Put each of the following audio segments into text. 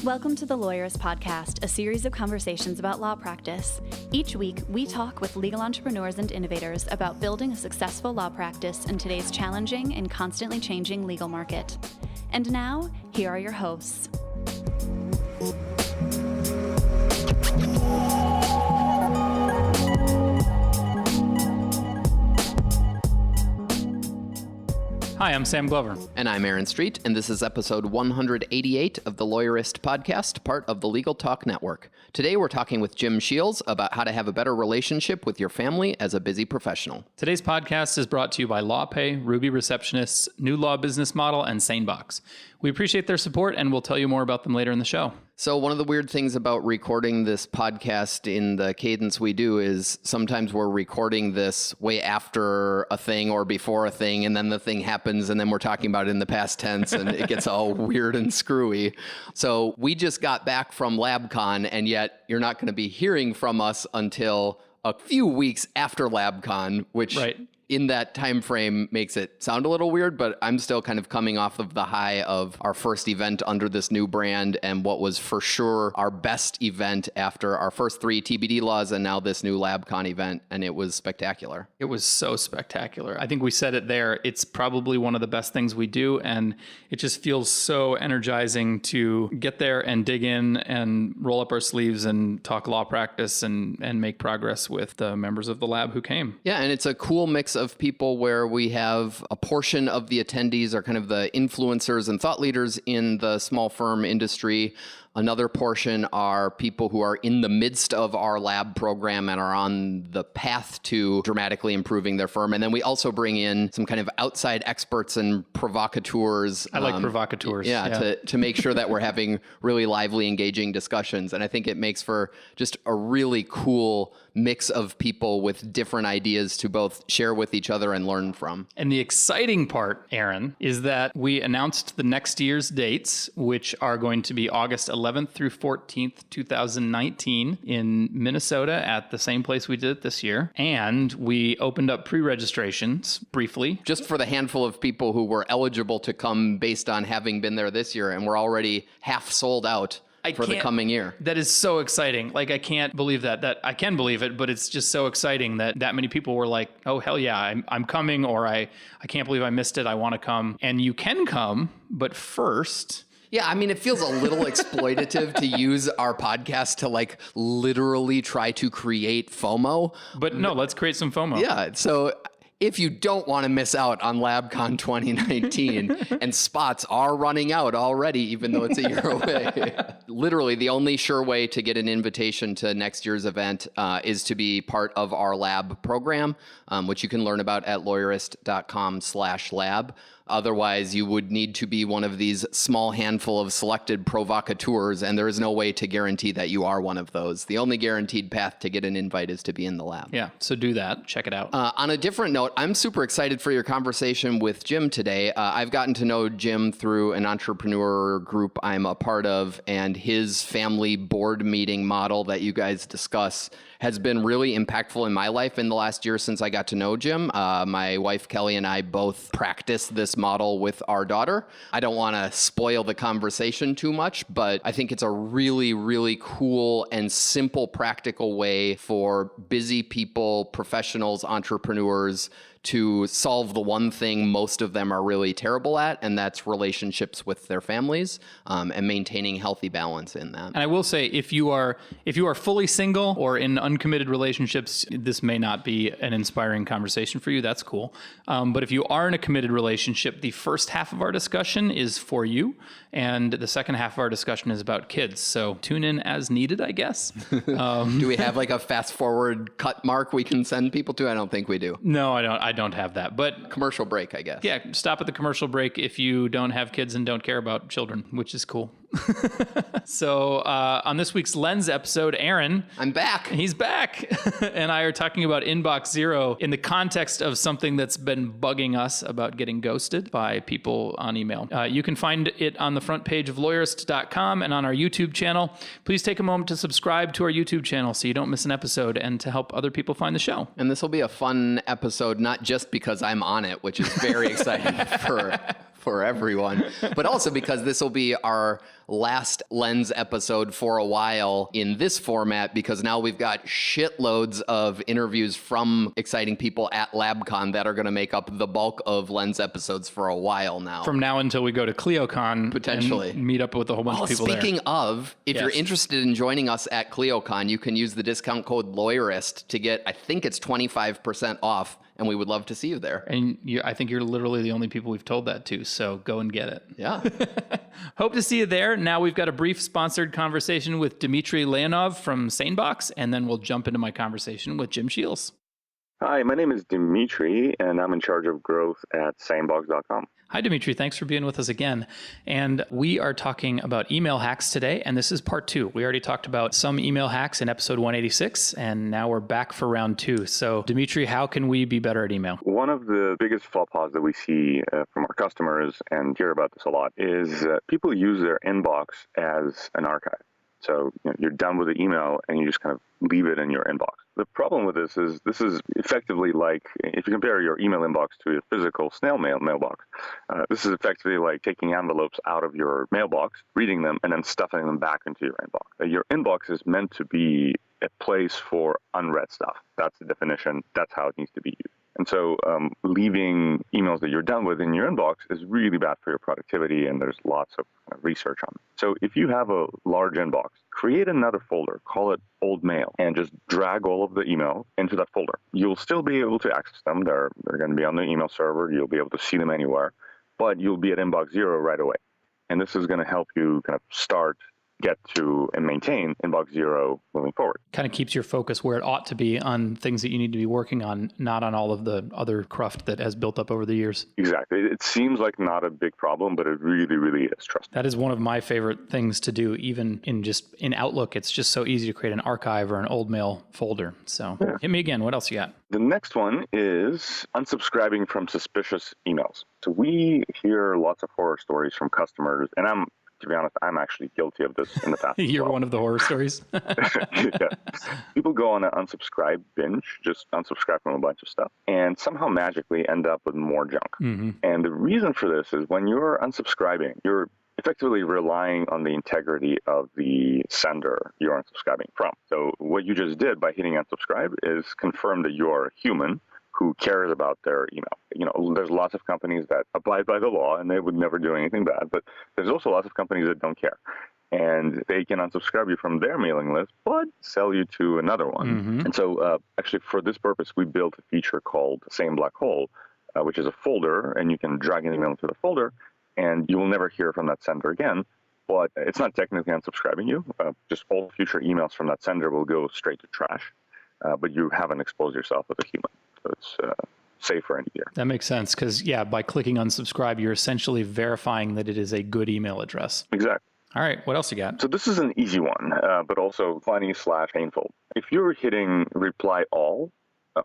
Welcome to the Lawyerist Podcast, a series of conversations about law practice. Each week, we talk with legal entrepreneurs and innovators about building a successful law practice in today's challenging and constantly changing legal market. And now, here are your hosts. Hi, I'm Sam Glover. And I'm Aaron Street, and this is episode 188 of the Lawyerist Podcast, part of the Legal Talk Network. Today we're talking with Jim Sheils about how to have a better relationship with your family as a busy professional. Today's podcast is brought to you by LawPay, Ruby Receptionists, New Law Business Model, and SaneBox. We appreciate their support, and we'll tell you more about them later in the show. So one of the weird things about recording this podcast in the cadence we do is sometimes we're recording this way after a thing or before a thing, and then the thing happens, and then we're talking about it in the past tense, and it gets all weird and screwy. So we just got back from LabCon, and yet you're not going to be hearing from us until a few weeks after LabCon, which... Right. In that time frame makes it sound a little weird, but I'm still kind of coming off of the high of our first event under this new brand and what was for sure our best event after our first three TBD laws and now this new LabCon event, and it was spectacular. It was so spectacular. I think we said it there. It's probably one of the best things we do, and it just feels so energizing to get there and dig in and roll up our sleeves and talk law practice and make progress with the members of the lab who came. Yeah, and it's a cool mix of people where we have a portion of the attendees are kind of the influencers and thought leaders in the small firm industry. Another portion are people who are in the midst of our lab program and are on the path to dramatically improving their firm. And then we also bring in some kind of outside experts and provocateurs. I like provocateurs. Yeah. To make sure that we're having really lively, engaging discussions. And I think it makes for just a really cool mix of people with different ideas to both share with each other and learn from. And the exciting part, Aaron, is that we announced the next year's dates, which are going to be August 11th through 14th, 2019 in Minnesota at the same place we did it this year. And we opened up pre-registrations briefly. Just for the handful of people who were eligible to come based on having been there this year, and we're already half sold out for the coming year. That is so exciting. Like, I can't believe that I can believe it, but it's just so exciting that many people were like, oh, hell yeah, I'm coming, or I can't believe I missed it. I want to come. And you can come, but first... Yeah, I mean, it feels a little exploitative to use our podcast to like literally try to create FOMO. But no, let's create some FOMO. Yeah, so if you don't want to miss out on LabCon 2019, and spots are running out already, even though it's a year away, literally the only sure way to get an invitation to next year's event is to be part of our lab program, which you can learn about at lawyerist.com/lab. Otherwise, you would need to be one of these small handful of selected provocateurs, and there is no way to guarantee that you are one of those. The only guaranteed path to get an invite is to be in the lab. Yeah, so do that. Check it out. On a different note, I'm super excited for your conversation with Jim today. I've gotten to know Jim through an entrepreneur group I'm a part of, and his family board meeting model that you guys discuss has been really impactful in my life in the last year since I got to know Jim. My wife, Kelly, and I both practice this model with our daughter. I don't want to spoil the conversation too much, but I think it's a really, really cool and simple, practical way for busy people, professionals, entrepreneurs to solve the one thing most of them are really terrible at, and that's relationships with their families and maintaining healthy balance in that. And I will say, if you are fully single or in uncommitted relationships, this may not be an inspiring conversation for you. That's cool. But if you are in a committed relationship, the first half of our discussion is for you, and the second half of our discussion is about kids. So tune in as needed, I guess. Do we have like a fast forward cut mark we can send people to? I don't think we do. No, I don't have that, but commercial break, I guess. Yeah, stop at the commercial break if you don't have kids and don't care about children, which is cool. So on this week's Lens episode, Aaron... I'm back. He's back. And I are talking about Inbox Zero in the context of something that's been bugging us about getting ghosted by people on email. You can find it on the front page of lawyerist.com and on our YouTube channel. Please take a moment to subscribe to our YouTube channel so you don't miss an episode and to help other people find the show. And this will be a fun episode, not just because I'm on it, which is very exciting for everyone, but also because this will be our last Lens episode for a while in this format, because now we've got shitloads of interviews from exciting people at LabCon that are going to make up the bulk of Lens episodes for a while now. From now until we go to ClioCon. Potentially. And meet up with a whole bunch of people Speaking there. of, if you're Yes. interested in joining us at ClioCon, you can use the discount code LAWYERIST to get, I think it's 25% off, and we would love to see you there. And I think you're literally the only people we've told that to, so go and get it. Yeah. Hope to see you there. Now we've got a brief sponsored conversation with Dmitry Leonov from SaneBox, and then we'll jump into my conversation with Jim Sheils. Hi, my name is Dmitry, and I'm in charge of growth at sanebox.com. Hi, Dmitry. Thanks for being with us again. And we are talking about email hacks today, and this is part 2. We already talked about some email hacks in episode 186, and now we're back for round 2. So, Dmitry, how can we be better at email? One of the biggest faux pas that we see from our customers, and hear about this a lot, is people use their inbox as an archive. So you're done with the email and you just kind of leave it in your inbox. The problem with this is effectively like, if you compare your email inbox to a physical snail mail mailbox, this is effectively like taking envelopes out of your mailbox, reading them, and then stuffing them back into your inbox. Your inbox is meant to be a place for unread stuff. That's the definition. That's how it needs to be used. And so leaving emails that you're done with in your inbox is really bad for your productivity, and there's lots of research on it. So if you have a large inbox, create another folder, call it old mail, and just drag all of the email into that folder. You'll still be able to access them. They're going to be on the email server. You'll be able to see them anywhere, but you'll be at inbox 0 right away. And this is going to help you kind of get to and maintain inbox 0 moving forward. Kind of keeps your focus where it ought to be on things that you need to be working on, not on all of the other cruft that has built up over the years. Exactly. It seems like not a big problem, but it really, really is. Trust me. That is one of my favorite things to do, even in Outlook. It's just so easy to create an archive or an old mail folder. So Hit me again. What else you got? The next one is unsubscribing from suspicious emails. So we hear lots of horror stories from customers, and to be honest, I'm actually guilty of this in the past. You're one of the horror stories. Yeah. People go on an unsubscribe binge, just unsubscribe from a bunch of stuff, and somehow magically end up with more junk. Mm-hmm. And the reason for this is when you're unsubscribing, you're effectively relying on the integrity of the sender you're unsubscribing from. So what you just did by hitting unsubscribe is confirm that you're a human who cares about their email. There's lots of companies that abide by the law and they would never do anything bad, but there's also lots of companies that don't care. And they can unsubscribe you from their mailing list, but sell you to another one. Mm-hmm. And so actually for this purpose, we built a feature called Same Black Hole, which is a folder, and you can drag an email into the folder, and you will never hear from that sender again. But it's not technically unsubscribing you. Just all future emails from that sender will go straight to trash, but you haven't exposed yourself as a human. So it's safer and easier. That makes sense because, by clicking unsubscribe, you're essentially verifying that it is a good email address. Exactly. All right. What else you got? So this is an easy one, but also funny/painful. If you're hitting reply all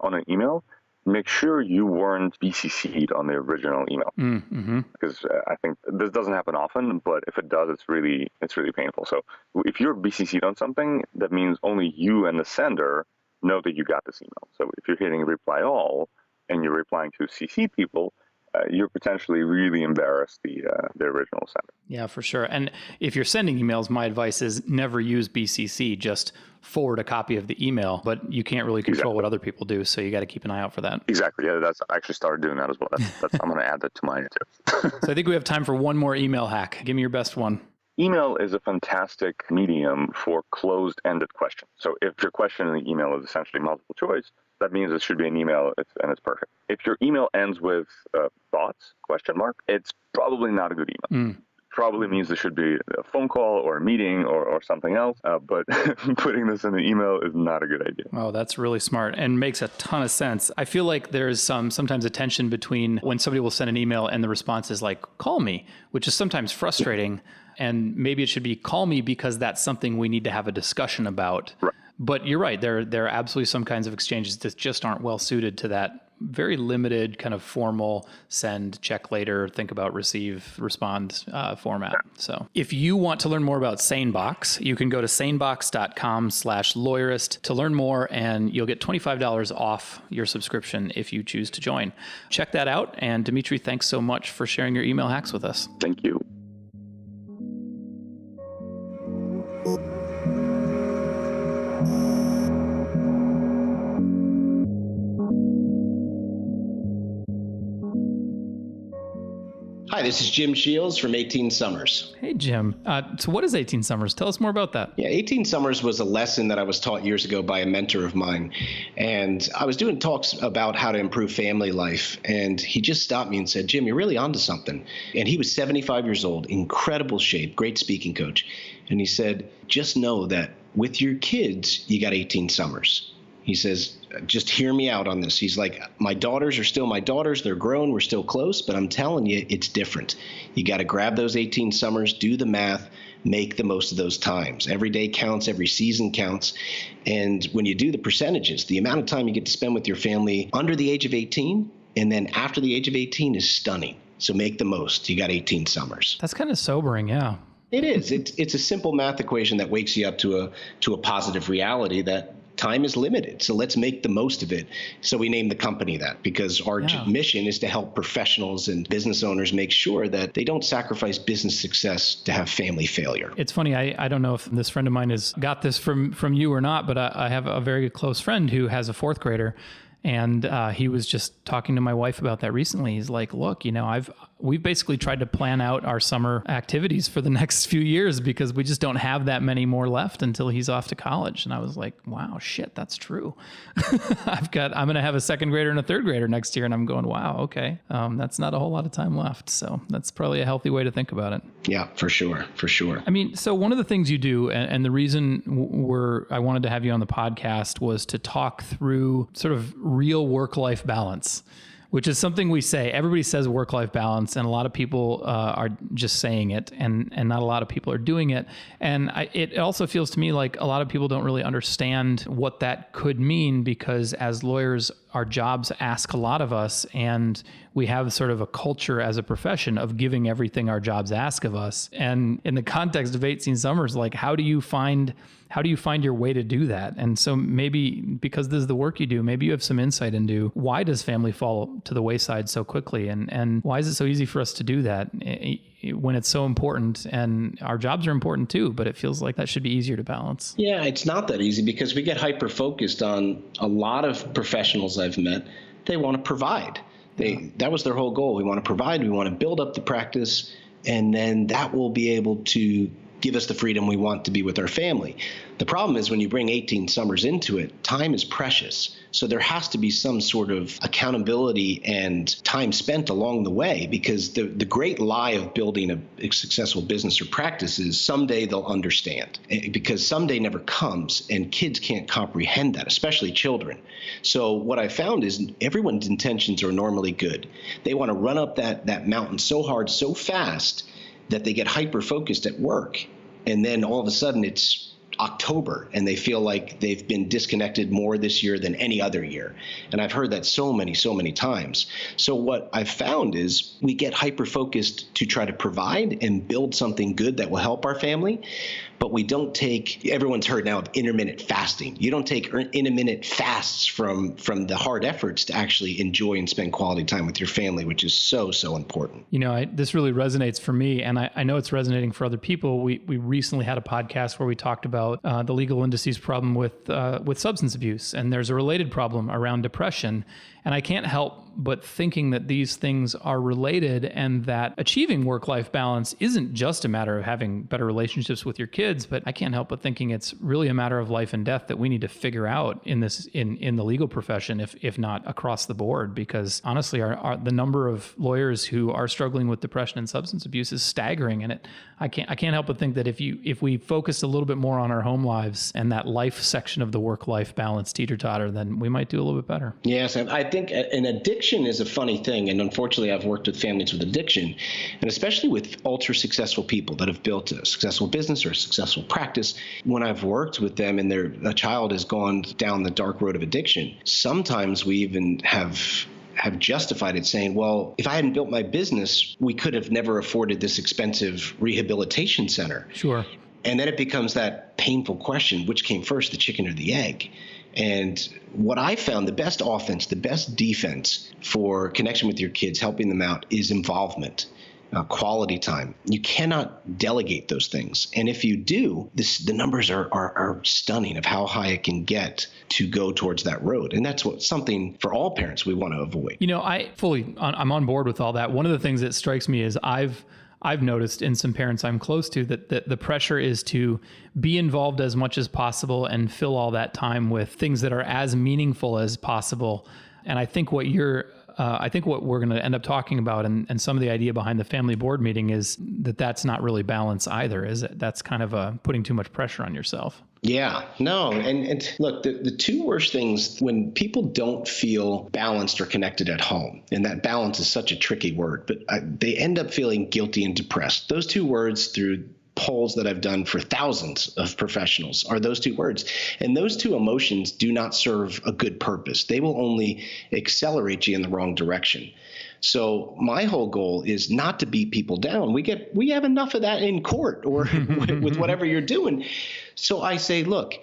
on an email, make sure you weren't BCC'd on the original email. Mm-hmm. Because I think this doesn't happen often, but if it does, it's really painful. So if you're BCC'd on something, that means only you and the sender know that you got this email. So if you're hitting reply all and you're replying to CC people, you're potentially really embarrassed the original sender. Yeah, for sure. And if you're sending emails, my advice is never use BCC. Just forward a copy of the email, but you can't really control what other people do. So you got to keep an eye out for that. Exactly. Yeah, I actually started doing that as well. I'm going to add that to mine too. So I think we have time for one more email hack. Give me your best one. Email is a fantastic medium for closed-ended questions. So if your question in the email is essentially multiple choice, that means it should be an email and it's perfect. If your email ends with thoughts, ? It's probably not a good email. Probably means there should be a phone call or a meeting or something else, but putting this in the email is not a good idea. Oh, that's really smart and makes a ton of sense. I feel like there's sometimes a tension between when somebody will send an email and the response is like, call me, which is sometimes frustrating. And maybe it should be call me because that's something we need to have a discussion about. Right. But you're right. There are absolutely some kinds of exchanges that just aren't well suited to that very limited kind of formal send, check later, think about, receive, respond format. So if you want to learn more about SaneBox, you can go to sanebox.com/lawyerist to learn more, and you'll get $25 off your subscription if you choose to join. Check that out. And Dmitry, thanks so much for sharing your email hacks with us. Thank you. Hi, this is Jim Sheils from 18 Summers. Hey, Jim. So what is 18 Summers? Tell us more about that. Yeah, 18 Summers was a lesson that I was taught years ago by a mentor of mine. And I was doing talks about how to improve family life. And he just stopped me and said, Jim, you're really onto something. And he was 75 years old, incredible shape, great speaking coach. And he said, just know that with your kids, you got 18 summers. He says, just hear me out on this. He's like, my daughters are still my daughters. They're grown. We're still close. But I'm telling you, it's different. You got to grab those 18 summers, do the math, make the most of those times. Every day counts. Every season counts. And when you do the percentages, the amount of time you get to spend with your family under the age of 18 and then after the age of 18 is stunning. So make the most. You got 18 summers. That's kind of sobering, yeah. It is. It's a simple math equation that wakes you up to a positive reality that time is limited. So let's make the most of it. So we named the company that because our mission is to help professionals and business owners make sure that they don't sacrifice business success to have family failure. It's funny. I don't know if this friend of mine has got this from you or not, but I have a very close friend who has a fourth grader. And he was just talking to my wife about that recently. He's like, look, we've basically tried to plan out our summer activities for the next few years because we just don't have that many more left until he's off to college. And I was like, wow, shit, that's true. I'm going to have a second grader and a third grader next year. And I'm going, wow, okay. That's not a whole lot of time left. So that's probably a healthy way to think about it. Yeah, for sure. For sure. I mean, so one of the things you do, and the reason I wanted to have you on the podcast was to talk through sort of real work-life balance, which is something we say. Everybody says work-life balance, and a lot of people are just saying it, and not a lot of people are doing it. And it also feels to me like a lot of people don't really understand what that could mean because as lawyers, our jobs ask a lot of us, and we have sort of a culture as a profession of giving everything our jobs ask of us. And in the context of 18 Summers, like how do you find your way to do that? And so maybe because this is the work you do, maybe you have some insight into why does family fall to the wayside so quickly? And why is it so easy for us to do that when it's so important? And our jobs are important too, but it feels like that should be easier to balance. Yeah, it's not that easy because we get hyper-focused on a lot of professionals I've met. They want to provide. That was their whole goal. We want to provide. We want to build up the practice, and then that will be able to give us the freedom we want to be with our family. The problem is when you bring 18 summers into it, time is precious. So there has to be some sort of accountability and time spent along the way because the great lie of building a successful business or practice is someday they'll understand because someday never comes and kids can't comprehend that, especially children. So what I found is everyone's intentions are normally good. They want to run up that mountain so hard, so fast that they get hyper-focused at work. And then all of a sudden it's October and they feel like they've been disconnected more this year than any other year. And I've heard that so many times. So what I've found is we get hyper-focused to try to provide and build something good that will help our family. But we don't take, everyone's heard now of intermittent fasting. You don't take intermittent fasts from the hard efforts to actually enjoy and spend quality time with your family, which is so important. This really resonates for me, and I know it's resonating for other people. We recently had a podcast where we talked about the legal indices problem with substance abuse, and there's a related problem around depression. And I can't help but thinking that these things are related and that achieving work-life balance isn't just a matter of having better relationships with your kids, but I can't help but thinking it's really a matter of life and death that we need to figure out in the legal profession, if not across the board, because honestly, the number of lawyers who are struggling with depression and substance abuse is staggering. And I can't help but think that if we focused a little bit more on our home lives and that life section of the work-life balance teeter-totter, then we might do a little bit better. Yes, I think an addiction is a funny thing. And unfortunately, I've worked with families with addiction, and especially with ultra successful people that have built a successful business or a successful practice. When I've worked with them and a child has gone down the dark road of addiction, sometimes we even have justified it saying, well, if I hadn't built my business, we could have never afforded this expensive rehabilitation center. Sure. And then it becomes that painful question, which came first, the chicken or the egg? And what I found, the best offense, the best defense for connection with your kids, helping them out, is involvement. quality time. You cannot delegate those things. And if you do, the numbers are stunning of how high it can get to go towards that road. And that's something for all parents we want to avoid. I'm on board with all that. One of the things that strikes me is I've noticed in some parents I'm close to that the pressure is to be involved as much as possible and fill all that time with things that are as meaningful as possible. And I think what we're going to end up talking about and some of the idea behind the family board meeting is that's not really balance either, is it? That's kind of putting too much pressure on yourself. Yeah, no. And look, the two worst things when people don't feel balanced or connected at home, and that balance is such a tricky word, but they end up feeling guilty and depressed. Those two words through polls that I've done for thousands of professionals are those two words. And those two emotions do not serve a good purpose. They will only accelerate you in the wrong direction. So my whole goal is not to beat people down. We have enough of that in court or with whatever you're doing. So I say, look,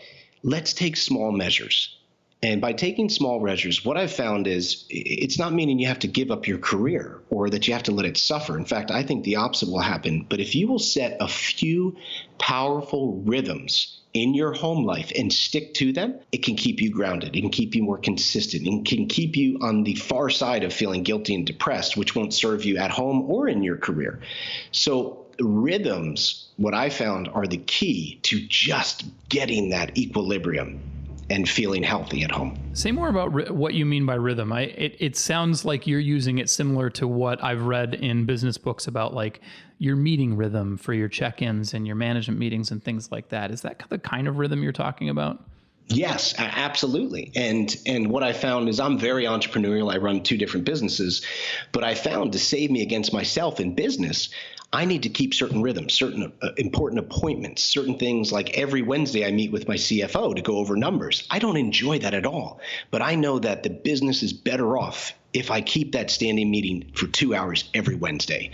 let's take small measures. And by taking small measures, what I've found is it's not meaning you have to give up your career or that you have to let it suffer. In fact, I think the opposite will happen. But if you will set a few powerful rhythms in your home life and stick to them, it can keep you grounded. It can keep you more consistent. It can keep you on the far side of feeling guilty and depressed, which won't serve you at home or in your career. So rhythms, what I found, are the key to just getting that equilibrium and feeling healthy at home. Say more about what you mean by rhythm. It sounds like you're using it similar to what I've read in business books about like your meeting rhythm for your check-ins and your management meetings and things like that. Is that the kind of rhythm you're talking about? Yes, absolutely. And what I found is I'm very entrepreneurial. I run 2 different businesses, but I found to save me against myself in business, I need to keep certain rhythms, certain important appointments, certain things like every Wednesday I meet with my CFO to go over numbers. I don't enjoy that at all, but I know that the business is better off if I keep that standing meeting for 2 hours every Wednesday.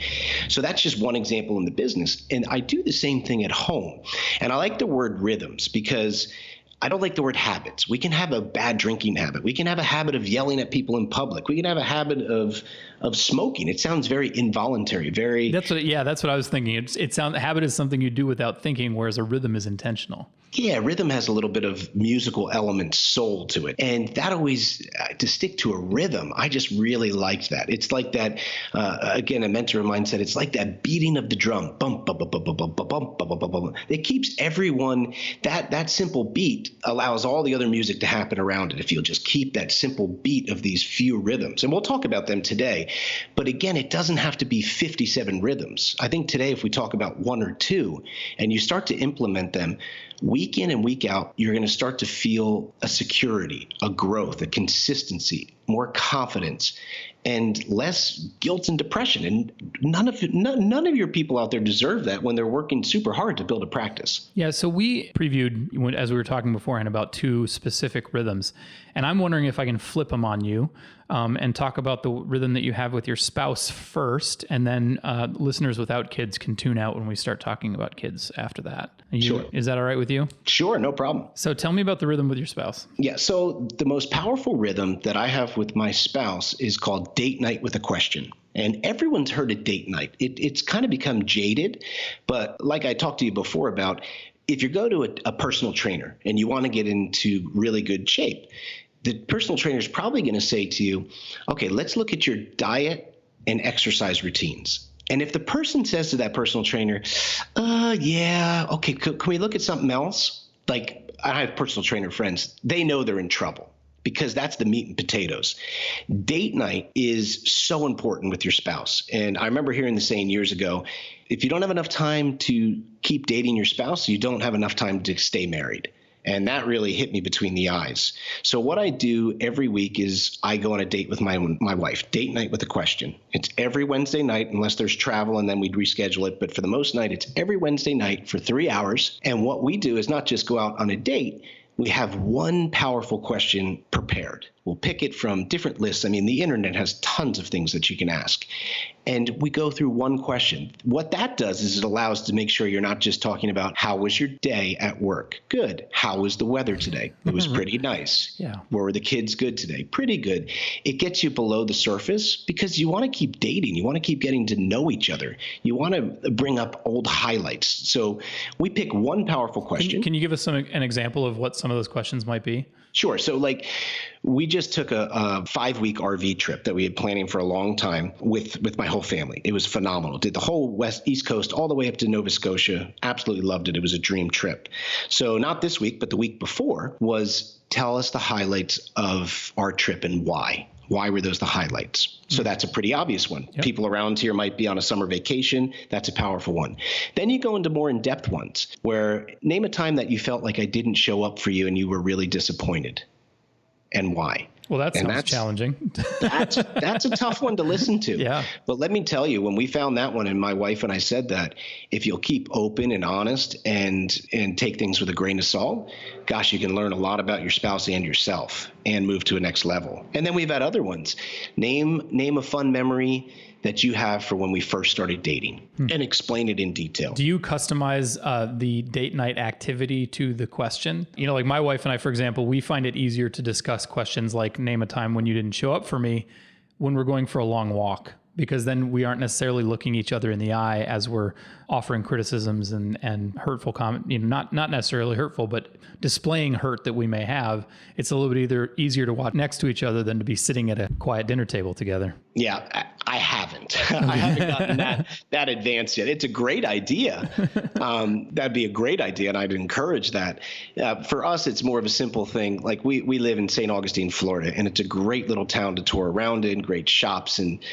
So that's just one example in the business. And I do the same thing at home. And I like the word rhythms because I don't like the word habits. We can have a bad drinking habit. We can have a habit of yelling at people in public. We can have a habit of smoking. It sounds very involuntary, very. That's what I was thinking. Habit is something you do without thinking, whereas a rhythm is intentional. Yeah, rhythm has a little bit of musical element, soul to it. And that always, to stick to a rhythm, I just really liked that. It's like that, again, a mentor of mine said, it's like that beating of the drum. Bump, bump, bump, bump, bump, bump, bump, bump, bump, bump. It keeps everyone, that simple beat allows all the other music to happen around it if you'll just keep that simple beat of these few rhythms. And we'll talk about them today. But again, it doesn't have to be 57 rhythms. I think today, if we talk about 1 or 2 and you start to implement them, week in and week out, you're going to start to feel a security, a growth, a consistency, more confidence, and less guilt and depression. And none of your people out there deserve that when they're working super hard to build a practice. Yeah, so we previewed, as we were talking beforehand, about 2 specific rhythms. And I'm wondering if I can flip them on you and talk about the rhythm that you have with your spouse first, and then listeners without kids can tune out when we start talking about kids after that. Sure. Is that all right with you? Sure, no problem. So tell me about the rhythm with your spouse. Yeah, so the most powerful rhythm that I have with my spouse is called date night with a question. And everyone's heard of date night. It's kind of become jaded, but like I talked to you before about, if you go to a personal trainer and you want to get into really good shape, the personal trainer is probably going to say to you, okay, let's look at your diet and exercise routines. And if the person says to that personal trainer, yeah, okay, can we look at something else? Like, I have personal trainer friends, they know they're in trouble because that's the meat and potatoes. Date night is so important with your spouse. And I remember hearing the saying years ago, if you don't have enough time to keep dating your spouse, you don't have enough time to stay married. And that really hit me between the eyes. So what I do every week is I go on a date with my wife, date night with a question. It's every Wednesday night, unless there's travel, and then we'd reschedule it. But for the most night, it's every Wednesday night for 3 hours. And what we do is not just go out on a date. We have one powerful question prepared. We'll pick it from different lists. I mean, the internet has tons of things that you can ask. And we go through one question. What that does is it allows to make sure you're not just talking about how was your day at work? Good. How was the weather today? It was pretty nice. Yeah. Were the kids good today? Pretty good. It gets you below the surface because you want to keep dating. You want to keep getting to know each other. You want to bring up old highlights. So we pick one powerful question. Can you give us an example of what some of those questions might be? Sure. So like we just took a 5-week RV trip that we had planning for a long time with my whole family. It was phenomenal. Did the whole East Coast all the way up to Nova Scotia. Absolutely loved it. It was a dream trip. So not this week, but the week before was tell us the highlights of our trip and why. Why were those the highlights? So that's a pretty obvious one. Yep. People around here might be on a summer vacation. That's a powerful one. Then you go into more in-depth ones where name a time that you felt like I didn't show up for you and you were really disappointed and why. Well, that sounds challenging. That's a tough one to listen to. Yeah. But let me tell you, when we found that one and my wife and I said that, if you'll keep open and honest and take things with a grain of salt, gosh, you can learn a lot about your spouse and yourself and move to a next level. And then we've had other ones. Name a fun memory that you have for when we first started dating and explain it in detail. Do you customize the date night activity to the question? You know, like my wife and I, for example, we find it easier to discuss questions like name a time when you didn't show up for me when we're going for a long walk, because then we aren't necessarily looking each other in the eye as we're offering criticisms and hurtful comment, not necessarily hurtful, but displaying hurt that we may have. It's a little bit easier to watch next to each other than to be sitting at a quiet dinner table together. Yeah, I haven't. I haven't gotten that advanced yet. It's a great idea. That'd be a great idea, and I'd encourage that. For us, it's more of a simple thing. Like we live in St. Augustine, Florida, and it's a great little town to tour around in, great shops and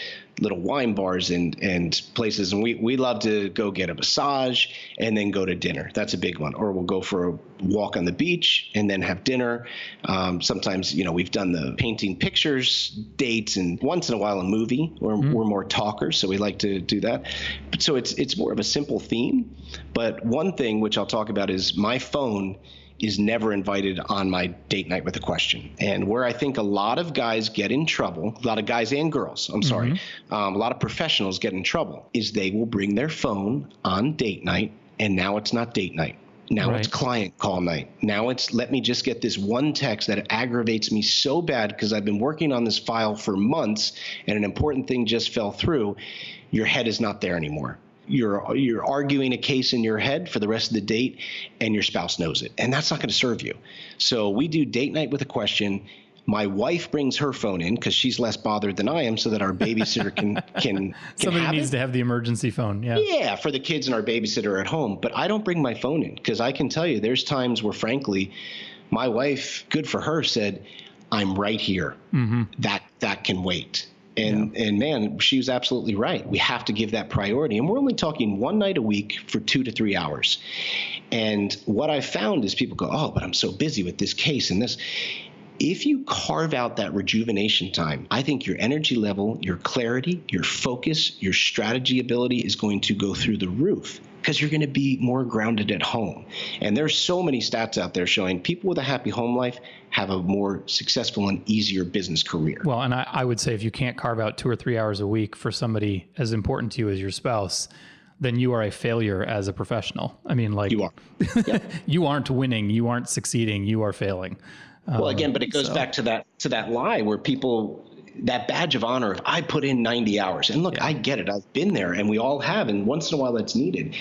little wine bars and places. And we love to go get a massage and then go to dinner. That's a big one. Or we'll go for a walk on the beach and then have dinner. Sometimes, we've done the painting pictures, dates, and once in a while a movie. We're more talkers, so we like to do that. But so it's more of a simple theme. But one thing which I'll talk about is my phone is never invited on my date night with a question. And where I think a lot of guys get in trouble, a lot of guys and girls, a lot of professionals get in trouble, is they will bring their phone on date night, and now it's not date night. Now it's client call night. Now it's let me just get this one text that aggravates me so bad because I've been working on this file for months and an important thing just fell through. Your head is not there anymore. You're arguing a case in your head for the rest of the date, and your spouse knows it, and that's not going to serve you. So we do date night with a question. My wife brings her phone in because she's less bothered than I am, so that our babysitter can somebody have needs it. To have the emergency phone. Yeah, for the kids and our babysitter are at home. But I don't bring my phone in because I can tell you there's times where, frankly, my wife, good for her, said, "I'm right here. That can wait." And man, she was absolutely right. We have to give that priority. And we're only talking one night a week for 2 to 3 hours. And what I found is people go, "Oh, but I'm so busy with this case and this." If you carve out that rejuvenation time, I think your energy level, your clarity, your focus, your strategy ability is going to go through the roof because you're going to be more grounded at home. And there's so many stats out there showing people with a happy home life have a more successful and easier business career. Well, and I would say if you can't carve out 2 or 3 hours a week for somebody as important to you as your spouse, then you are a failure as a professional. I mean, like you are. Yep. You aren't winning, you aren't succeeding, you are failing. Well, again, but it goes back to that lie where people, that badge of honor of I put in 90 hours. And look, I get it. I've been there and we all have. And once in a while that's needed.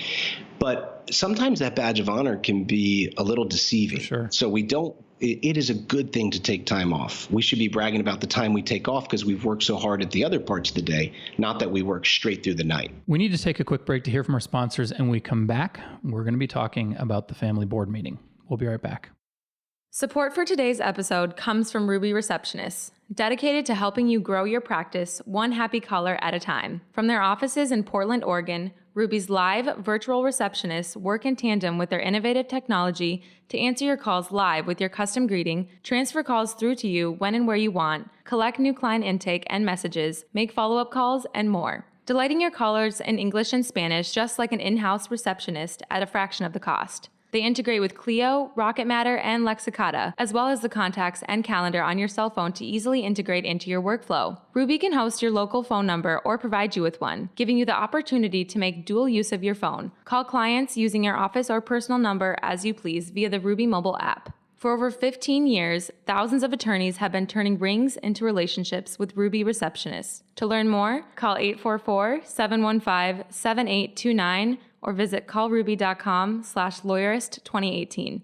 But sometimes that badge of honor can be a little deceiving. Sure. So it is a good thing to take time off. We should be bragging about the time we take off because we've worked so hard at the other parts of the day, not that we work straight through the night. We need to take a quick break to hear from our sponsors. And when we come back, we're going to be talking about the family board meeting. We'll be right back. Support for today's episode comes from Ruby Receptionists, dedicated to helping you grow your practice one happy caller at a time. From their offices in Portland, Oregon, Ruby's live virtual receptionists work in tandem with their innovative technology to answer your calls live with your custom greeting, transfer calls through to you when and where you want, collect new client intake and messages, make follow-up calls, and more. Delighting your callers in English and Spanish just like an in-house receptionist at a fraction of the cost. They integrate with Clio, Rocket Matter, and Lexicata, as well as the contacts and calendar on your cell phone to easily integrate into your workflow. Ruby can host your local phone number or provide you with one, giving you the opportunity to make dual use of your phone. Call clients using your office or personal number as you please via the Ruby mobile app. For over 15 years, thousands of attorneys have been turning rings into relationships with Ruby receptionists. To learn more, call 844-715-7829 or visit callruby.com/lawyerist2018.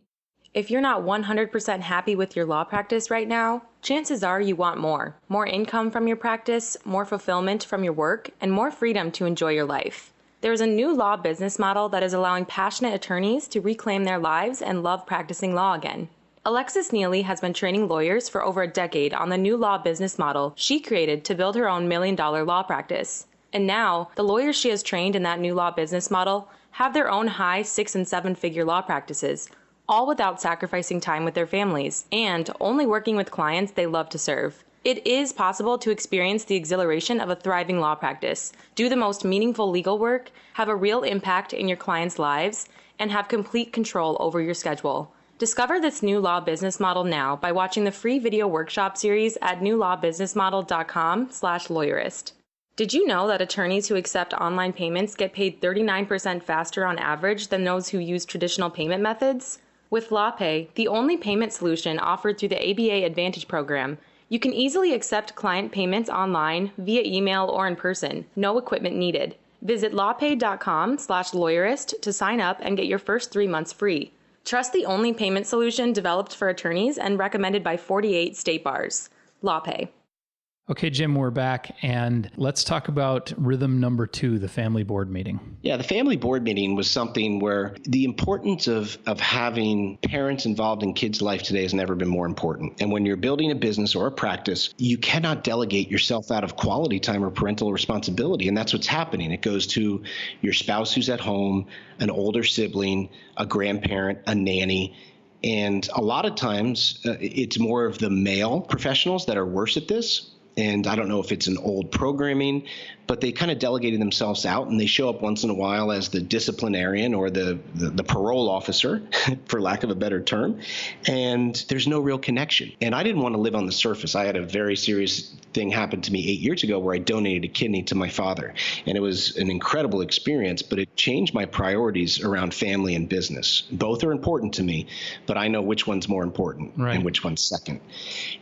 If you're not 100% happy with your law practice right now, chances are you want more. More income from your practice, more fulfillment from your work, and more freedom to enjoy your life. There's a new law business model that is allowing passionate attorneys to reclaim their lives and love practicing law again. Alexis Neely has been training lawyers for over a decade on the new law business model she created to build her own million-dollar law practice. And now, the lawyers she has trained in that new law business model have their own high 6- and 7-figure law practices, all without sacrificing time with their families, and only working with clients they love to serve. It is possible to experience the exhilaration of a thriving law practice, do the most meaningful legal work, have a real impact in your clients' lives, and have complete control over your schedule. Discover this new law business model now by watching the free video workshop series at newlawbusinessmodel.com/lawyerist. Did you know that attorneys who accept online payments get paid 39% faster on average than those who use traditional payment methods? With LawPay, the only payment solution offered through the ABA Advantage program, you can easily accept client payments online, via email, or in person. No equipment needed. Visit lawpay.com/lawyerist to sign up and get your first 3 months free. Trust the only payment solution developed for attorneys and recommended by 48 state bars. LawPay. Okay, Jim, we're back, and let's talk about rhythm number 2, the family board meeting. Yeah, the family board meeting was something where the importance of having parents involved in kids' life today has never been more important. And when you're building a business or a practice, you cannot delegate yourself out of quality time or parental responsibility, and that's what's happening. It goes to your spouse who's at home, an older sibling, a grandparent, a nanny. And a lot of times, it's more of the male professionals that are worse at this. And I don't know if it's an old programming, but they kind of delegated themselves out, and they show up once in a while as the disciplinarian or the parole officer, for lack of a better term. And there's no real connection. And I didn't want to live on the surface. I had a very serious thing happen to me 8 years ago where I donated a kidney to my father. And it was an incredible experience, but it changed my priorities around family and business. Both are important to me, but I know which one's more important and which one's second.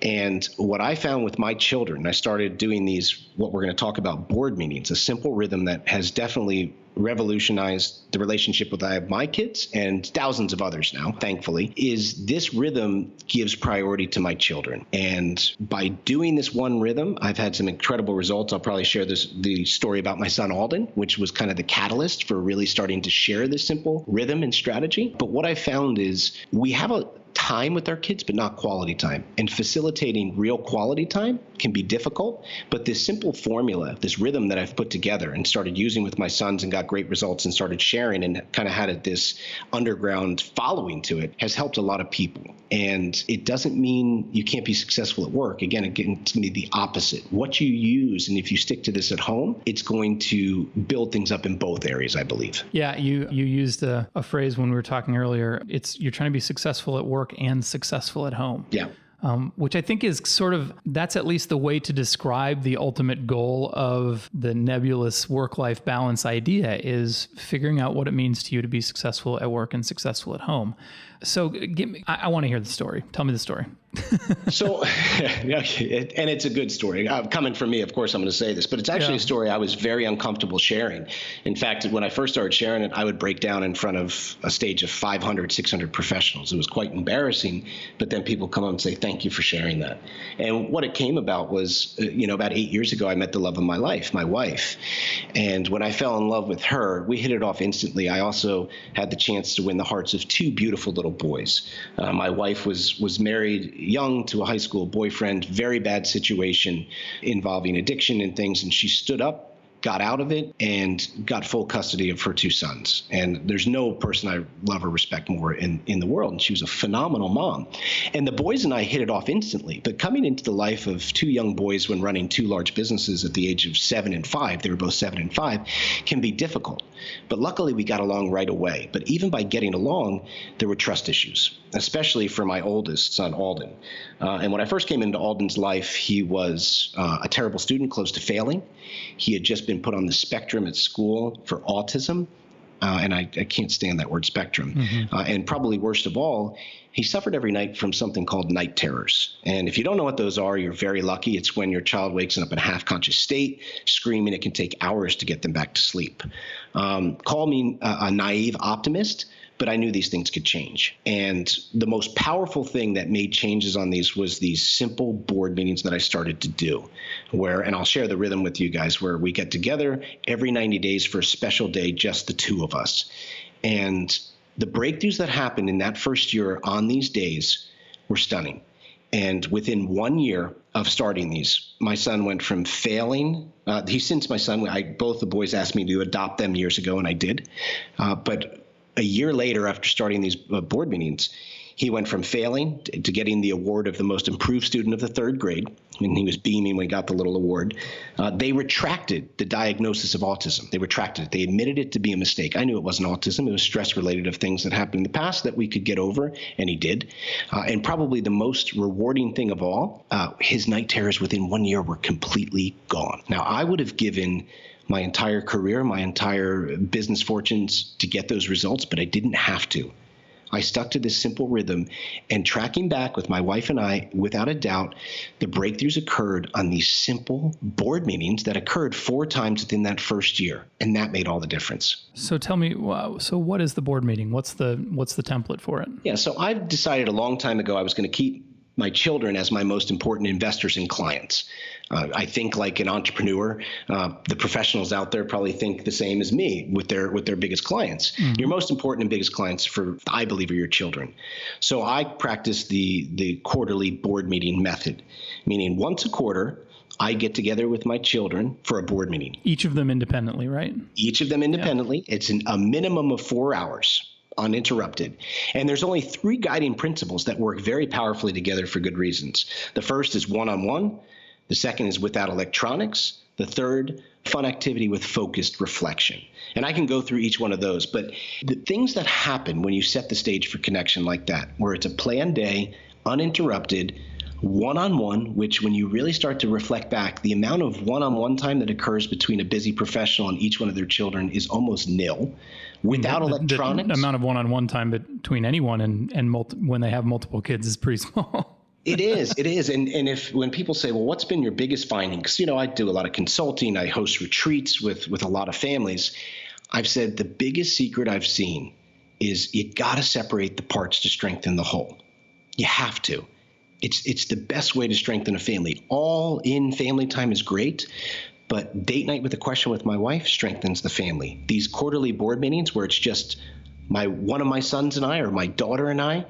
And what I found with my children, I started doing these, what we're going to talk about, board meetings, a simple rhythm that has definitely revolutionized the relationship with my kids and thousands of others now, thankfully, is this rhythm gives priority to my children. And by doing this one rhythm, I've had some incredible results. I'll probably share the story about my son Alden, which was kind of the catalyst for really starting to share this simple rhythm and strategy. But what I found is we have a time with our kids, but not quality time. And facilitating real quality time can be difficult, but this simple formula, this rhythm that I've put together and started using with my sons and got great results and started sharing and kind of had this underground following to it, has helped a lot of people. And it doesn't mean you can't be successful at work. Again, it's going to be the opposite. What you use, and if you stick to this at home, it's going to build things up in both areas, I believe. Yeah, you used a phrase when we were talking earlier. You're trying to be successful at work and successful at home. Yeah. Which I think is that's at least the way to describe the ultimate goal of the nebulous work-life balance idea, is figuring out what it means to you to be successful at work and successful at home. So I want to hear the story. Tell me the story. So, and it's a good story. Coming from me, of course, I'm going to say this, but it's actually a story I was very uncomfortable sharing. In fact, when I first started sharing it, I would break down in front of a stage of 500, 600 professionals. It was quite embarrassing, but then people come up and say, thank you for sharing that. And what it came about was, about 8 years ago, I met the love of my life, my wife. And when I fell in love with her, we hit it off instantly. I also had the chance to win the hearts of 2 beautiful little boys. My wife was married young to a high school boyfriend, very bad situation involving addiction and things. And she stood up got out of it and got full custody of her 2 sons. And there's no person I love or respect more in the world. And she was a phenomenal mom. And the boys and I hit it off instantly. But coming into the life of 2 young boys when running 2 large businesses at the age of 7 and 5, they were both 7 and 5, can be difficult. But luckily, we got along right away. But even by getting along, there were trust issues, especially for my oldest son, Alden. And when I first came into Alden's life, he was a terrible student, close to failing. He had just been put on the spectrum at school for autism. And I can't stand that word spectrum. And probably worst of all, he suffered every night from something called night terrors. And if you don't know what those are, you're very lucky. It's when your child wakes up in a half-conscious state, screaming. It can take hours to get them back to sleep. Call me a naive optimist, but I knew these things could change. And the most powerful thing that made changes on these was these simple board meetings that I started to do, and I'll share the rhythm with you guys, where we get together every 90 days for a special day, just the 2 of us. And the breakthroughs that happened in that first year on these days were stunning. And within 1 year of starting these, my son went from failing. Since my son, both the boys asked me to adopt them years ago, and I did. But a year later, after starting these board meetings, he went from failing to getting the award of the most improved student of the 3rd grade, and he was beaming when he got the little award. They retracted the diagnosis of autism. They retracted it. They admitted it to be a mistake. I knew it wasn't autism. It was stress-related of things that happened in the past that we could get over, and he did. And probably the most rewarding thing of all, his night terrors within 1 year were completely gone. Now, I would have given my entire career, my entire business fortunes to get those results, but I didn't have to. I stuck to this simple rhythm, and tracking back with my wife and I, without a doubt, the breakthroughs occurred on these simple board meetings that occurred 4 times within that first year, and that made all the difference. So tell me, so what is the board meeting? What's the template for it? Yeah, so I've decided a long time ago I was going to keep my children as my most important investors and clients. I think like an entrepreneur, the professionals out there probably think the same as me with their biggest clients. Your most important and biggest clients, I believe, are your children. So I practice the quarterly board meeting method, meaning once a quarter, I get together with my children for a board meeting. Each of them independently, right? Each of them independently. Yeah. It's a minimum of 4 hours. Uninterrupted. And there's only 3 guiding principles that work very powerfully together for good reasons. The first is one-on-one. The second is without electronics. The third, fun activity with focused reflection. And I can go through each one of those, but the things that happen when you set the stage for connection like that, where it's a planned day, uninterrupted, one-on-one, which when you really start to reflect back, the amount of one-on-one time that occurs between a busy professional and each one of their children is almost nil. Without electronics, the amount of one-on-one time between anyone and when they have multiple kids is pretty small. It is. And when people say, well, what's been your biggest finding? Because, I do a lot of consulting. I host retreats with a lot of families. I've said the biggest secret I've seen is you got to separate the parts to strengthen the whole. You have to. It's the best way to strengthen a family. All in family time is great, but date night with a question with my wife strengthens the family. These quarterly board meetings where it's just one of my sons and I, or my daughter and I,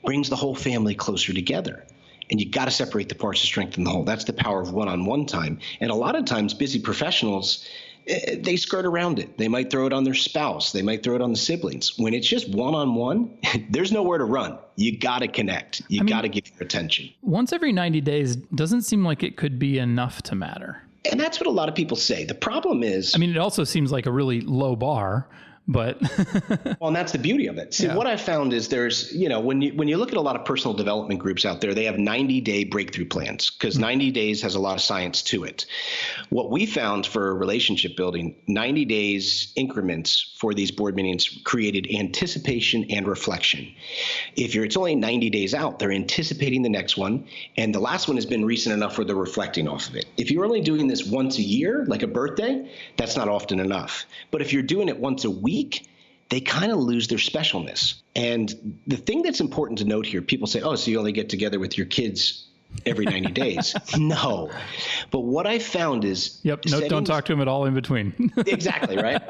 brings the whole family closer together. And you got to separate the parts to strengthen the whole. That's the power of one-on-one time. And a lot of times busy professionals, they skirt around it. They might throw it on their spouse. They might throw it on the siblings. When it's just one-on-one, there's nowhere to run. You got to connect. You got to give your attention. Once every 90 days doesn't seem like it could be enough to matter. And that's what a lot of people say. The problem is, it also seems like a really low bar, but well, and that's the beauty of it. See, what I found is there's, when you look at a lot of personal development groups out there, they have 90-day breakthrough plans because 90 days has a lot of science to it. What we found for relationship building, 90 days increments for these board meetings created anticipation and reflection. It's only 90 days out, they're anticipating the next one, and the last one has been recent enough where they're reflecting off of it. If you're only doing this once a year, like a birthday, that's not often enough. But if you're doing it once a week, they kind of lose their specialness. And the thing that's important to note here, people say, oh, so you only get together with your kids every 90 days. No. But what I found is... Yep. No, don't talk to them at all in between. Exactly, right?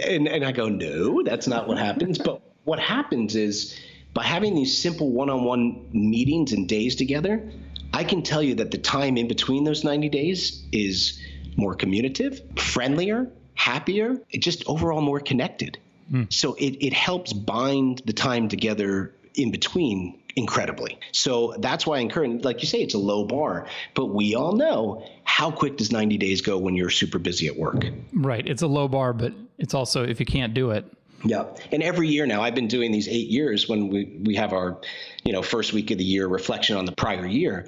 And I go, no, that's not what happens. But what happens is by having these simple one-on-one meetings and days together, I can tell you that the time in between those 90 days is more communicative, friendlier, happier, just overall more connected. So it helps bind the time together in between incredibly. So that's why I encourage, like you say, it's a low bar, but we all know how quick does 90 days go when you're super busy at work. Right. It's a low bar, but it's also, if you can't do it. Yeah. And every year now, I've been doing these 8 years when we have our, first week of the year reflection on the prior year.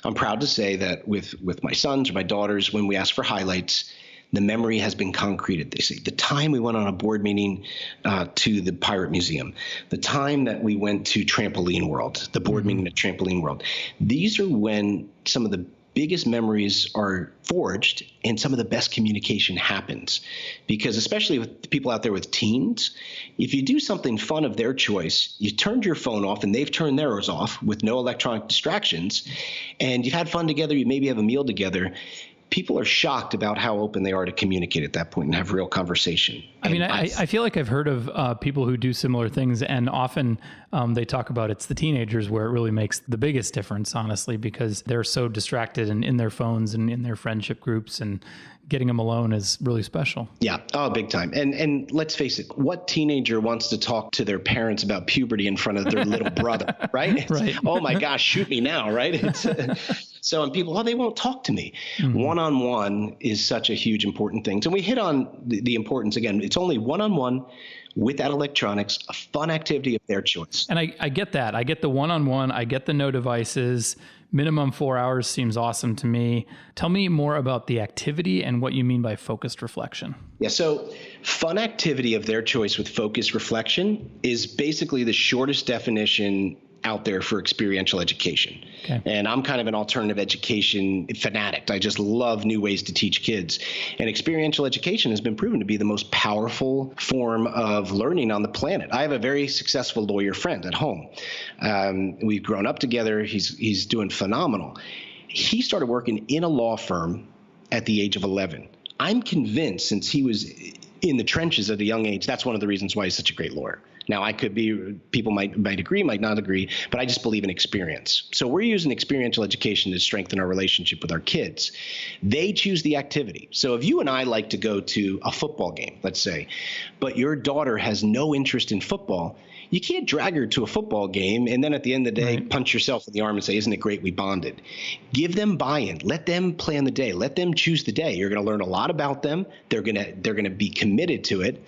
I'm proud to say that with my sons or my daughters, when we ask for highlights, the memory has been concreted. They say the time we went on a board meeting to the Pirate Museum, the time that we went to Trampoline World, the board meeting at Trampoline World. These are when some of the biggest memories are forged and some of the best communication happens. Because especially with people out there with teens, if you do something fun of their choice, you turned your phone off and they've turned theirs off with no electronic distractions, and you've had fun together, you maybe have a meal together, people are shocked about how open they are to communicate at that point and have real conversation. I mean, I feel like I've heard of people who do similar things, and often they talk about it's the teenagers where it really makes the biggest difference, honestly, because they're so distracted and in their phones and in their friendship groups, and getting them alone is really special. Yeah. Oh, big time. And let's face it, what teenager wants to talk to their parents about puberty in front of their little brother, right? Right. Oh my gosh, shoot me now, right? So, and people, they won't talk to me. One-on-one is such a huge important thing. So we hit on the importance again. It's only one-on-one without electronics, a fun activity of their choice. And I get that. I get the one-on-one. I get the no devices. Minimum 4 hours seems awesome to me. Tell me more about the activity and what you mean by focused reflection. Yeah, so fun activity of their choice with focused reflection is basically the shortest definition out there for experiential education. Okay. And I'm kind of an alternative education fanatic. I just love new ways to teach kids. And experiential education has been proven to be the most powerful form of learning on the planet. I have a very successful lawyer friend at home. We've grown up together. He's doing phenomenal. He started working in a law firm at the age of 11. I'm convinced, since he was in the trenches at a young age, that's one of the reasons why he's such a great lawyer. Now, people might agree, might not agree, but I just believe in experience. So we're using experiential education to strengthen our relationship with our kids. They choose the activity. So if you and I like to go to a football game, let's say, but your daughter has no interest in football, you can't drag her to a football game and then at the end of the day, punch yourself in the arm and say, isn't it great we bonded? Give them buy-in. Let them plan the day. Let them choose the day. You're going to learn a lot about them. They're going to be committed to it.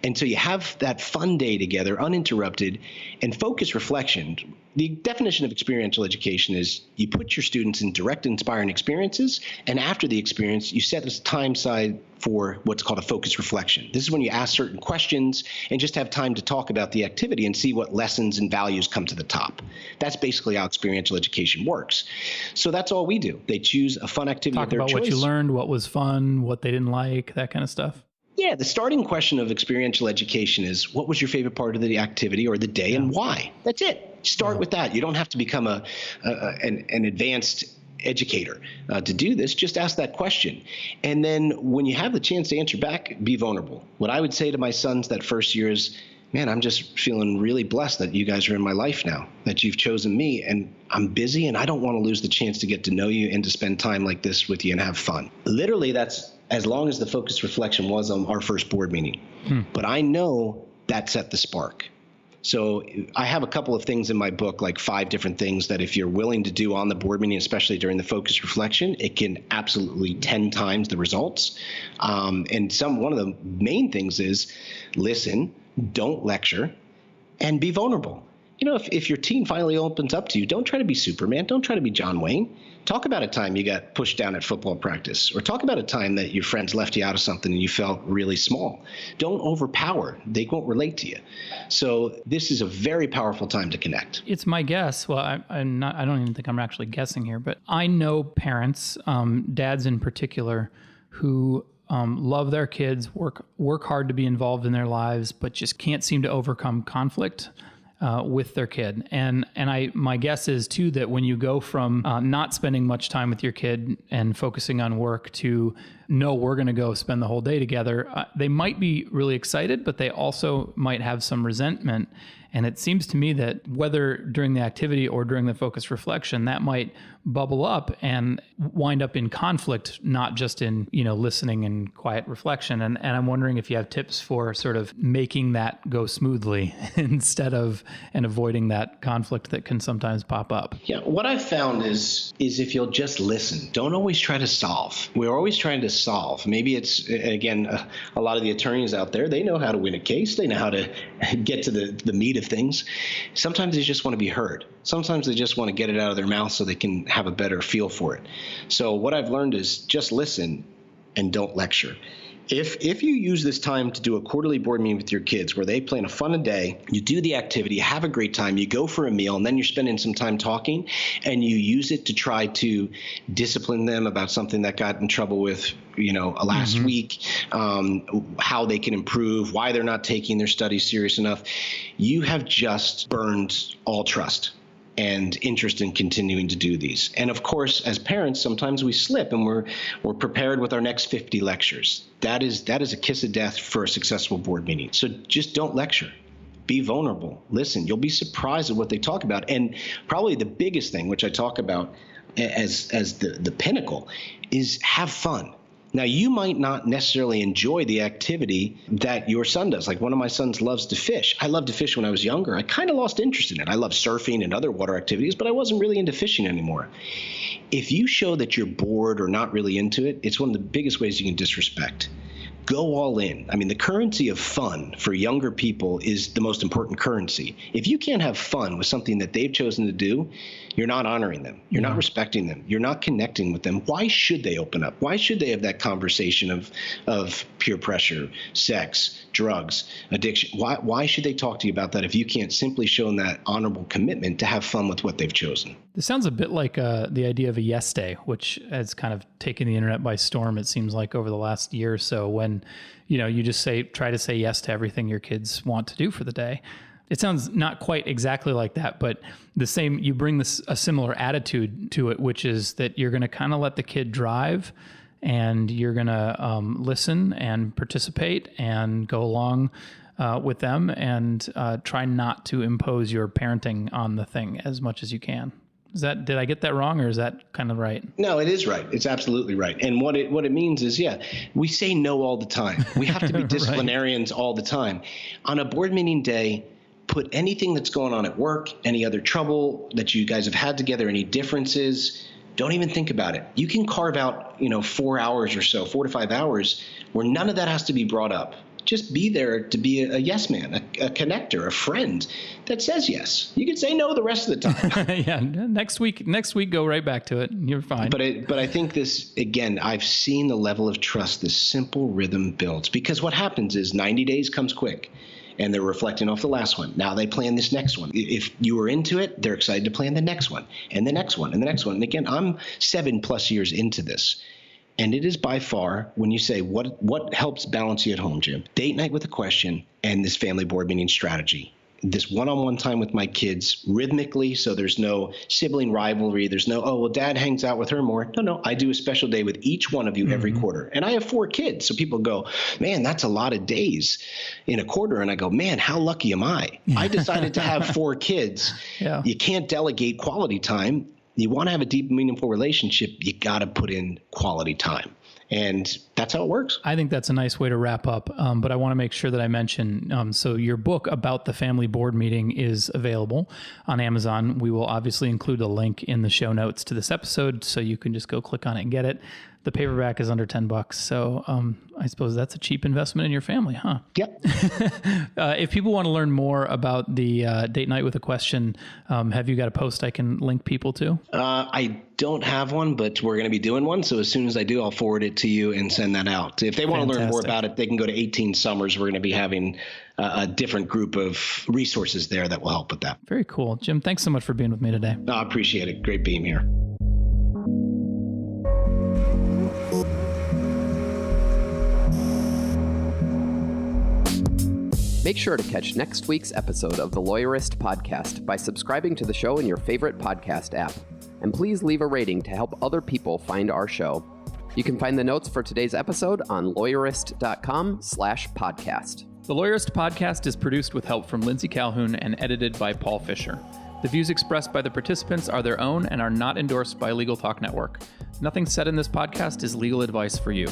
And so you have that fun day together, uninterrupted, and focused reflection. The definition of experiential education is you put your students in direct, inspiring experiences, and after the experience, you set this time aside for what's called a focused reflection. This is when you ask certain questions and just have time to talk about the activity and see what lessons and values come to the top. That's basically how experiential education works. So that's all we do. They choose a fun activity of their choice. Talk about what you learned, what was fun, what they didn't like, that kind of stuff. Yeah, the starting question of experiential education is, what was your favorite part of the activity or the day and why? That's it. Start with that. You don't have to become an advanced educator to do this. Just ask that question. And then when you have the chance to answer back, be vulnerable. What I would say to my sons that first year is, man, I'm just feeling really blessed that you guys are in my life now, that you've chosen me, and I'm busy and I don't want to lose the chance to get to know you and to spend time like this with you and have fun. Literally, that's as long as the focused reflection was on our first board meeting. But I know that set the spark. So I have a couple of things in my book, like 5 different things that if you're willing to do on the board meeting, especially during the focused reflection, it can absolutely 10 times the results. And one of the main things is listen, don't lecture, and be vulnerable. You know, if your teen finally opens up to you, don't try to be Superman. Don't try to be John Wayne. Talk about a time you got pushed down at football practice, or talk about a time that your friends left you out of something and you felt really small. Don't overpower. They won't relate to you. So this is a very powerful time to connect. It's my guess. Well, I don't even think I'm actually guessing here, but I know parents, dads in particular, who love their kids, work hard to be involved in their lives, but just can't seem to overcome conflict with their kid. And my guess is too that when you go from not spending much time with your kid and focusing on work to no, we're going to go spend the whole day together, they might be really excited, but they also might have some resentment. And it seems to me that whether during the activity or during the focused reflection, that might bubble up and wind up in conflict, not just in, listening and quiet reflection. And I'm wondering if you have tips for sort of making that go smoothly instead of and avoiding that conflict that can sometimes pop up. Yeah, what I've found is if you'll just listen, don't always try to solve. We're always trying to solve. Maybe it's, again, a lot of the attorneys out there, they know how to win a case. They know how to get to the meat of things. Sometimes they just want to be heard. Sometimes they just want to get it out of their mouth so they can have a better feel for it. So what I've learned is just listen and don't lecture. If you use this time to do a quarterly board meeting with your kids where they plan a fun day, you do the activity, you have a great time, you go for a meal, and then you're spending some time talking, and you use it to try to discipline them about something that got in trouble with, last week, how they can improve, why they're not taking their studies serious enough, you have just burned all trust and interest in continuing to do these. And of course, as parents, sometimes we slip and we're prepared with our next 50 lectures. That is a kiss of death for a successful board meeting. So just don't lecture. Be vulnerable. Listen. You'll be surprised at what they talk about. And probably the biggest thing, which I talk about as the pinnacle, is have fun. Now, you might not necessarily enjoy the activity that your son does. Like one of my sons loves to fish. I loved to fish when I was younger. I kind of lost interest in it. I love surfing and other water activities, but I wasn't really into fishing anymore. If you show that you're bored or not really into it, it's one of the biggest ways you can disrespect. Go all in. I mean, the currency of fun for younger people is the most important currency. If you can't have fun with something that they've chosen to do, you're not honoring them. You're not respecting them. You're not connecting with them. Why should they open up? Why should they have that conversation of peer pressure, sex, drugs, addiction? Why should they talk to you about that if you can't simply show them that honorable commitment to have fun with what they've chosen? This sounds a bit like the idea of a yes day, which has kind of taken the internet by storm, it seems like, over the last year or so, when you just try to say yes to everything your kids want to do for the day. It sounds not quite exactly like that, but you bring a similar attitude to it, which is that you're going to kind of let the kid drive and you're going to listen and participate and go along with them and try not to impose your parenting on the thing as much as you can. Did I get that wrong, or is that kind of right? No, it is right. It's absolutely right. And what it means is, we say no all the time. We have to be disciplinarians all the time. On a board meeting day, put anything that's going on at work, any other trouble that you guys have had together, any differences, don't even think about it. You can carve out, 4 hours or so, 4 to 5 hours, where none of that has to be brought up. Just be there to be a yes man, a connector, a friend that says yes. You can say no the rest of the time. Yeah, next week, go right back to it. You're fine. But I think this, again, I've seen the level of trust this simple rhythm builds, because what happens is 90 days comes quick. And they're reflecting off the last one. Now they plan this next one. If you were into it, they're excited to plan the next one and the next one and the next one. And again, I'm 7+ years into this. And it is by far, when you say what helps balance you at home, Jim, date night with a question and this family board meeting strategy. This one-on-one time with my kids rhythmically, so there's no sibling rivalry. There's no, dad hangs out with her more. No, I do a special day with each one of you every quarter. And I have 4 kids. So people go, man, that's a lot of days in a quarter. And I go, man, how lucky am I? I decided to have 4 kids. Yeah. You can't delegate quality time. You want to have a deep, meaningful relationship, you got to put in quality time. And that's how it works. I think that's a nice way to wrap up. But I want to make sure that I mention, so your book about the family board meeting is available on Amazon. We will obviously include a link in the show notes to this episode, so you can just go click on it and get it. The paperback is under $10. So I suppose that's a cheap investment in your family, huh? Yep. If people want to learn more about the date night with a question, have you got a post I can link people to? I don't have one, but we're going to be doing one. So as soon as I do, I'll forward it to you and send that out. If they want to learn more about it, they can go to 18 Summers. We're going to be having a different group of resources there that will help with that. Very cool. Jim, thanks so much for being with me today. No, I appreciate it. Great being here. Make sure to catch next week's episode of the Lawyerist Podcast by subscribing to the show in your favorite podcast app. And please leave a rating to help other people find our show. You can find the notes for today's episode on lawyerist.com/podcast. The Lawyerist podcast is produced with help from Lindsay Calhoun and edited by Paul Fisher. The views expressed by the participants are their own and are not endorsed by Legal Talk Network. Nothing said in this podcast is legal advice for you.